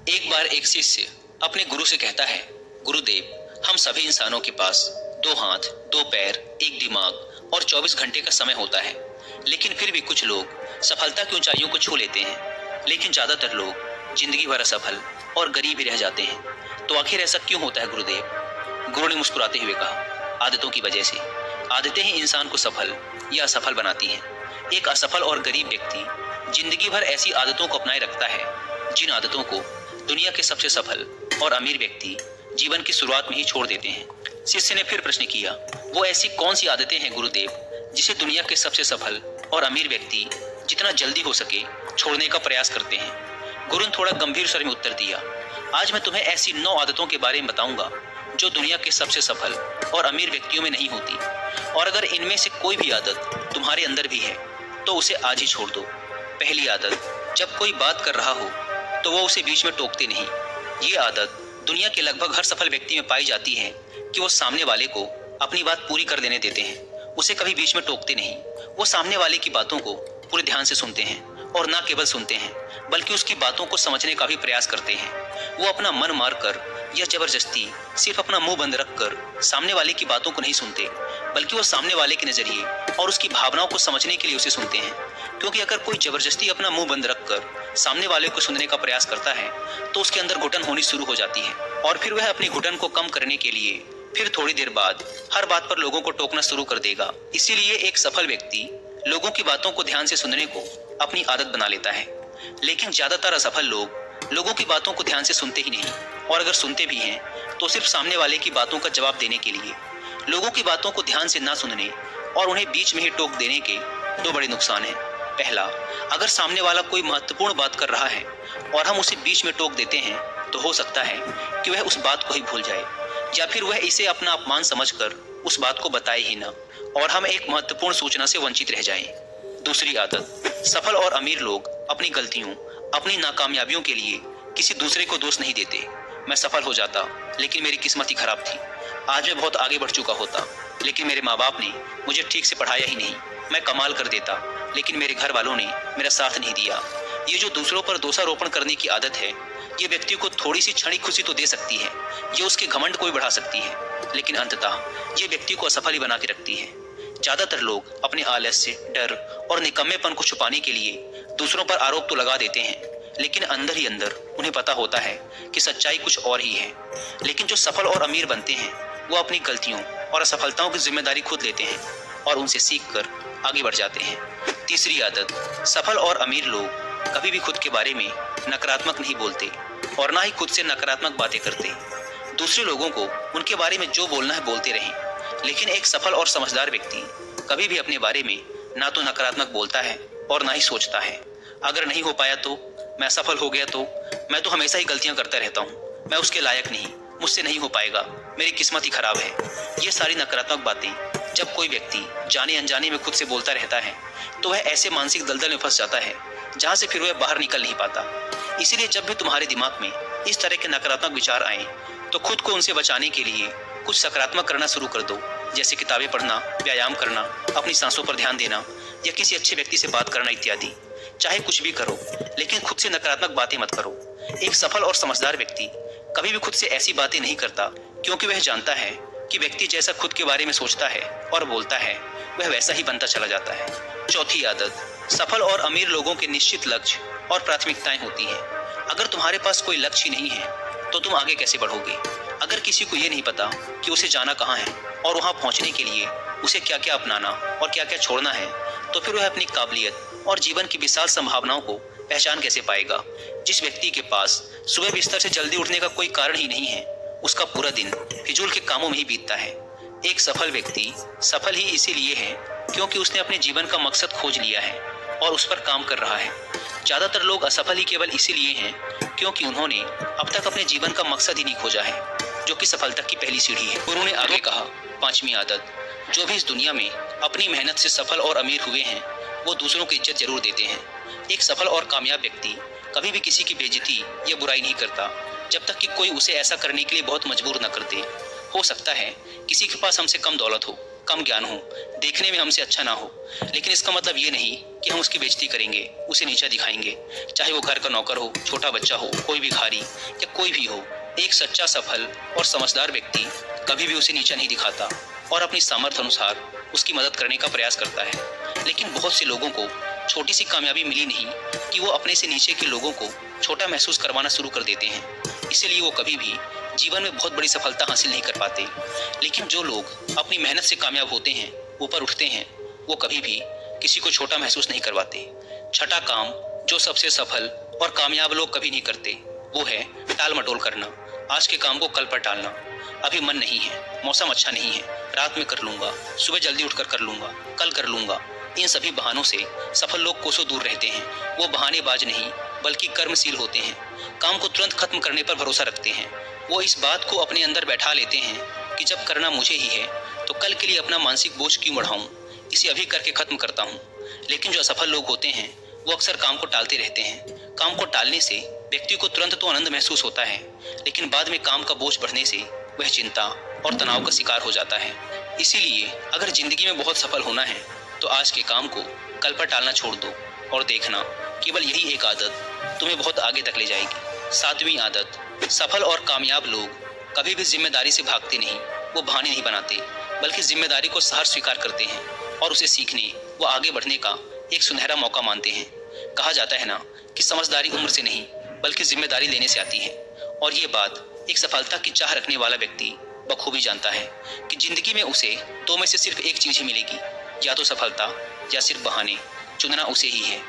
एक बार एक शिष्य अपने गुरु से कहता है, गुरुदेव, हम सभी इंसानों के पास 2 हाथ, 2 पैर, एक दिमाग और 24 घंटे का समय होता है, लेकिन फिर भी कुछ लोग सफलता की ऊंचाइयों को छू लेते हैं, लेकिन ज्यादातर लोग जिंदगी भर असफल और गरीब ही रह जाते हैं। तो आखिर ऐसा क्यों होता है गुरुदेव? गुरु ने मुस्कुराते हुए कहा, आदतों की वजह से। आदतें ही इंसान को सफल या असफल बनाती हैं। एक असफल और गरीब व्यक्ति जिंदगी भर ऐसी आदतों को अपनाए रखता है जिन आदतों को दुनिया के सबसे सफल और अमीर व्यक्ति जीवन की शुरुआत में ही छोड़ देते हैं। शिष्य ने फिर प्रश्न किया, वो ऐसी कौन सी आदतें हैं गुरुदेव जिसे दुनिया के सबसे सफल और अमीर व्यक्ति जितना जल्दी हो सके छोड़ने का प्रयास करते हैं? गुरु ने थोड़ा गंभीर स्वर में उत्तर दिया, आज मैं तुम्हें ऐसी 9 आदतों के बारे में बताऊंगा जो दुनिया के सबसे सफल और अमीर व्यक्तियों में नहीं होती, और अगर इनमें से कोई भी आदत तुम्हारे अंदर भी है तो उसे आज ही छोड़ दो। पहली आदत, जब कोई बात कर रहा हो तो वो उसे बीच में टोकते नहीं। ये आदत दुनिया के लगभग हर सफल व्यक्ति में पाई जाती है कि वो सामने वाले को अपनी बात पूरी कर देने देते हैं, उसे कभी बीच में टोकते नहीं। वो सामने वाले की बातों को पूरे ध्यान से सुनते हैं और न केवल सुनते हैं बल्कि उसकी बातों को समझने का भी प्रयास करते हैं। वो अपना मन मारकर या जबरदस्ती सिर्फ अपना मुंह बंद रखकर सामने वाले की बातों को नहीं सुनते, बल्कि वो सामने वाले के नजरिए और उसकी भावनाओं को समझने के लिए उसे सुनते हैं। क्योंकि अगर कोई जबरदस्ती अपना मुंह बंद रखकर सामने वाले को सुनने का प्रयास करता है तो उसके अंदर घुटन होनी शुरू हो जाती है, और फिर वह अपनी घुटन को कम करने के लिए फिर थोड़ी देर बाद हर बात पर लोगों को टोकना शुरू कर देगा। इसीलिए एक सफल व्यक्ति लोगों की बातों को ध्यान से सुनने को अपनी आदत बना लेता है, लेकिन ज्यादातर असफल लोग लोगों की बातों को ध्यान से सुनते ही नहीं, और अगर सुनते भी हैं तो सिर्फ सामने वाले की बातों का जवाब देने के लिए। लोगों की बातों को ध्यान से ना सुनने और उन्हें बीच में ही टोक देने के 2 बड़े नुकसान हैं। पहला, अगर सामने वाला कोई महत्वपूर्ण बात कर रहा है और हम उसे बीच में टोक देते हैं तो हो सकता है कि वह उस बात को ही भूल जाए, या फिर वह इसे अपना अपमान समझकर उस बात को बताए ही ना और हम एक महत्वपूर्ण सूचना से वंचित रह जाएं। दूसरी आदत, सफल और अमीर लोग अपनी गलतियों, अपनी नाकामयाबियों के लिए किसी दूसरे को दोष नहीं देते। मैं सफल हो जाता लेकिन मेरी किस्मत ही खराब थी। आज मैं बहुत आगे बढ़ चुका होता लेकिन मेरे माँ बाप ने मुझे ठीक से पढ़ाया ही नहीं। मैं कमाल कर देता लेकिन मेरे घर वालों ने मेरा साथ नहीं दिया। ये जो दूसरों पर दोषारोपण करने की आदत है, ये व्यक्ति को थोड़ी सी क्षणिक खुशी तो दे सकती है, ये उसके घमंड को भी बढ़ा सकती है, लेकिन अंततः ये व्यक्ति को असफल ही बना के रखती है। ज्यादातर लोग अपने आलस्य, डर और निकम्मेपन को छुपाने के लिए दूसरों पर आरोप तो लगा देते हैं, लेकिन अंदर ही अंदर उन्हें पता होता है कि सच्चाई कुछ और ही है। लेकिन जो सफल और अमीर बनते हैं वो अपनी गलतियों और असफलताओं की जिम्मेदारी खुद लेते हैं और उनसे सीखकर आगे बढ़ जाते हैं। तीसरी आदत, सफल और अमीर लोग कभी भी खुद के बारे में नकारात्मक नहीं बोलते और ना ही खुद से नकारात्मक बातें करते। दूसरे लोगों को उनके बारे में जो बोलना है बोलते रहें, लेकिन एक सफल और समझदार व्यक्ति कभी भी अपने बारे में ना तो नकारात्मक बोलता है और ना ही सोचता है, अगर नहीं हो पाया तो, मैं सफल हो गया तो, मैं तो हमेशा ही गलतियां करता रहता हूँ, मैं उसके लायक नहीं, मुझसे नहीं हो पाएगा, मेरी किस्मत ही खराब है। ये सारी नकारात्मक बातें जब कोई व्यक्ति जाने अनजाने में खुद से बोलता रहता है तो वह ऐसे मानसिक दलदल में फंस जाता है जहां से फिर वह बाहर निकल नहीं पाता। इसीलिए जब भी तुम्हारे दिमाग में इस तरह के नकारात्मक विचार आए तो खुद को उनसे बचाने के लिए कुछ सकारात्मक करना शुरू कर दो, जैसे किताबें पढ़ना, व्यायाम करना, अपनी सांसों पर ध्यान देना या किसी अच्छे व्यक्ति से बात करना इत्यादि। चाहे कुछ भी करो, लेकिन खुद से नकारात्मक बातें मत करो। एक सफल और समझदार व्यक्ति कभी भी खुद से ऐसी बातें नहीं करता, क्योंकि वह जानता है कि व्यक्ति जैसा खुद के बारे में सोचता है और बोलता है वह वैसा ही बनता चला जाता है। चौथी आदत, सफल और अमीर लोगों के निश्चित लक्ष्य और प्राथमिकताएं होती हैं। अगर तुम्हारे पास कोई लक्ष्य ही नहीं है तो तुम आगे कैसे बढ़ोगे? अगर किसी को ये नहीं पता कि उसे जाना कहाँ है और वहाँ पहुँचने के लिए उसे क्या क्या अपनाना और क्या क्या छोड़ना है, तो फिर वह अपनी काबिलियत और जीवन की विशाल संभावनाओं को पहचान कैसे पाएगा? जिस व्यक्ति के पास सुबह बिस्तर से जल्दी उठने का कोई कारण ही नहीं है, उसका पूरा दिन फिजूल के कामों में ही बीतता है। एक सफल व्यक्ति सफल ही इसीलिए है क्योंकि उसने अपने जीवन का मकसद खोज लिया है और उस पर काम कर रहा है। ज्यादातर लोग असफल ही केवल इसीलिए हैं क्योंकि उन्होंने अब तक अपने जीवन का मकसद ही नहीं खोजा है, जो कि सफलता की पहली सीढ़ी है। उन्होंने आगे कहा, 5वीं आदत, जो भी इस दुनिया में अपनी मेहनत से सफल और अमीर हुए हैं वो दूसरों की इज्जत जरूर देते हैं। एक सफल और कामयाब व्यक्ति कभी भी किसी की बेइज्जती या बुराई नहीं करता जब तक कि कोई उसे ऐसा करने के लिए बहुत मजबूर न कर दे। हो सकता है किसी के पास हमसे कम दौलत हो, कम ज्ञान हो, देखने में हमसे अच्छा ना हो, लेकिन इसका मतलब ये नहीं कि हम उसकी बेइज्जती करेंगे, उसे नीचा दिखाएंगे। चाहे वो घर का नौकर हो, छोटा बच्चा हो, कोई भिखारी या कोई भी हो, एक सच्चा, सफल और समझदार व्यक्ति कभी भी उसे नीचा नहीं दिखाता और अपनी सामर्थ्य अनुसार उसकी मदद करने का प्रयास करता है। लेकिन बहुत से लोगों को छोटी सी कामयाबी मिली नहीं कि वो अपने से नीचे के लोगों को छोटा महसूस करवाना शुरू कर देते हैं। इसीलिए वो कभी भी जीवन में बहुत बड़ी सफलता हासिल नहीं कर पाते। लेकिन जो लोग अपनी मेहनत से कामयाब होते हैं, ऊपर उठते हैं, वो कभी भी किसी को छोटा महसूस नहीं करवाते। छठा काम जो सबसे सफल और कामयाब लोग कभी नहीं करते, वो है टाल मटोल करना। आज के काम को कल पर टालना। अभी मन नहीं है, मौसम अच्छा नहीं है, रात में कर लूंगा, सुबह जल्दी उठकर कर लूंगा, कल कर लूंगा। इन सभी बहानों से सफल लोग कोसों दूर रहते हैं। वो बहानेबाज नहीं बल्कि कर्मशील होते हैं। काम को तुरंत खत्म करने पर भरोसा रखते हैं। वो इस बात को अपने अंदर बैठा लेते हैं कि जब करना मुझे ही है तो कल के लिए अपना मानसिक बोझ क्यों बढ़ाऊं, इसे अभी करके खत्म करता हूं। लेकिन जो असफल लोग होते हैं वो अक्सर काम को टालते रहते हैं। काम को टालने से व्यक्ति को तुरंत तो आनंद महसूस होता है, लेकिन बाद में काम का बोझ बढ़ने से वह चिंता और तनाव का शिकार हो जाता है। इसीलिए अगर जिंदगी में बहुत सफल होना है तो आज के काम को कल पर टालना छोड़ दो और देखना केवल यही एक आदत तुम्हें बहुत आगे तक ले जाएगी। सातवीं आदत, सफल और कामयाब लोग कभी भी जिम्मेदारी से भागते नहीं। वो बहाने नहीं बनाते बल्कि जिम्मेदारी को सहर्ष स्वीकार करते हैं और उसे सीखने व आगे बढ़ने का एक सुनहरा मौका मानते हैं। कहा जाता है ना कि समझदारी उम्र से नहीं बल्कि जिम्मेदारी लेने से आती है। और ये बात एक सफलता की चाह रखने वाला व्यक्ति बखूबी जानता है कि जिंदगी में उसे दो में से सिर्फ एक चीज ही मिलेगी, या तो सफलता या सिर्फ बहाने। चुनना उसे ही है।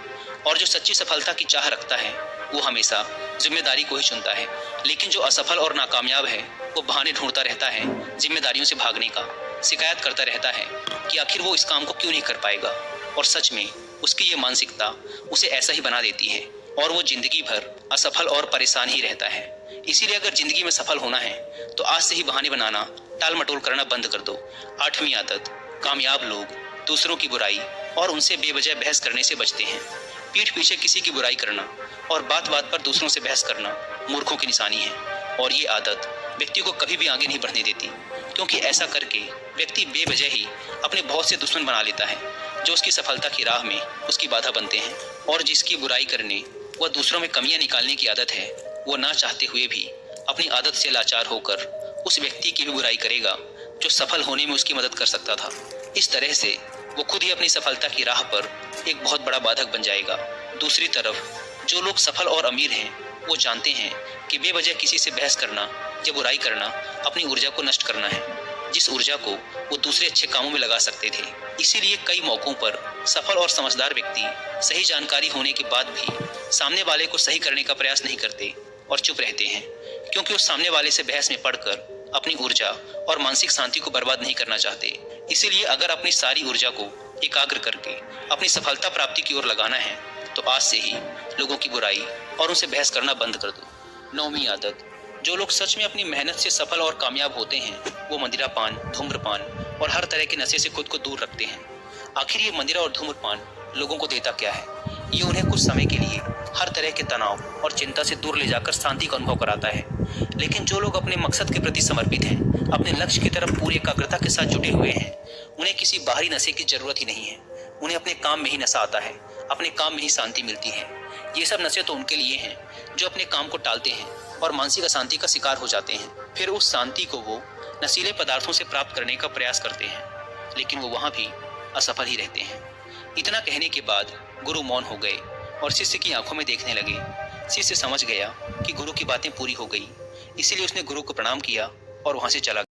और जो सच्ची सफलता की चाह रखता है वो हमेशा जिम्मेदारी को ही चुनता है। लेकिन जो असफल और नाकामयाब है वो बहाने ढूंढता रहता है जिम्मेदारियों से भागने का। शिकायत करता रहता है कि आखिर वो इस काम को क्यों नहीं कर पाएगा। और सच में उसकी ये मानसिकता उसे ऐसा ही बना देती है और वो जिंदगी भर असफल और परेशान ही रहता है। इसीलिए अगर जिंदगी में सफल होना है तो आज से ही बहाने बनाना, टाल मटोल करना बंद कर दो। आठवीं आदत, कामयाब लोग दूसरों की बुराई और उनसे बेवजह बहस करने से बचते हैं। पीठ पीछे किसी की बुराई करना और बात बात पर दूसरों से बहस करना मूर्खों की निशानी है। और ये आदत व्यक्ति को कभी भी आगे नहीं बढ़ने देती, क्योंकि ऐसा करके व्यक्ति बेवजह ही अपने बहुत से दुश्मन बना लेता है जो उसकी सफलता की राह में उसकी बाधा बनते हैं। और जिसकी बुराई करने व दूसरों में कमियां निकालने की आदत है, वो ना चाहते हुए भी अपनी आदत से लाचार होकर उस व्यक्ति की भी बुराई करेगा जो सफल होने में उसकी मदद कर सकता था। इस तरह से वो खुद ही अपनी सफलता की राह पर एक बहुत बड़ा बाधक बन जाएगा। दूसरी तरफ जो लोग सफल और अमीर हैं वो जानते हैं कि बेवजह किसी से बहस करना या बुराई करना अपनी ऊर्जा को नष्ट करना है, जिस ऊर्जा को वो दूसरे अच्छे कामों में लगा सकते थे। इसीलिए कई मौकों पर सफल और समझदार व्यक्ति सही जानकारी होने के बाद भी सामने वाले को सही करने का प्रयास नहीं करते और चुप रहते हैं, क्योंकि वो सामने वाले से बहस में पड़कर अपनी ऊर्जा और मानसिक शांति को बर्बाद नहीं करना चाहते। इसीलिए अगर अपनी सारी ऊर्जा को एकाग्र करके अपनी सफलता प्राप्ति की ओर लगाना है तो आज से ही लोगों की बुराई और उनसे बहस करना बंद कर दो। नौवीं आदत, जो लोग सच में अपनी मेहनत से सफल और कामयाब होते हैं वो मदिरापान, धूम्रपान और हर तरह के नशे से खुद को दूर रखते हैं। आखिर ये मदिरा और धूम्रपान लोगों को देता क्या है? ये उन्हें कुछ समय के लिए हर तरह के तनाव और चिंता से दूर ले जाकर शांति का अनुभव कराता है। लेकिन जो लोग अपने मकसद के प्रति समर्पित हैं, अपने लक्ष्य की तरफ पूरी एकाग्रता के साथ जुटे हुए हैं, उन्हें किसी बाहरी नशे की जरूरत ही नहीं है। उन्हें अपने काम में ही नशा आता है, अपने काम में ही शांति मिलती है। ये सब नशे तो उनके लिए हैं जो अपने काम को टालते हैं और मानसिक अशांति का शिकार हो जाते हैं। फिर उस शांति को वो नशीले पदार्थों से प्राप्त करने का प्रयास करते हैं, लेकिन वो वहां भी असफल ही रहते हैं। इतना कहने के बाद गुरु मौन हो गए और शिष्य की आंखों में देखने लगे। शिष्य समझ गया कि गुरु की बातें पूरी हो गई, इसीलिए उसने गुरु को प्रणाम किया और वहां से चला गया।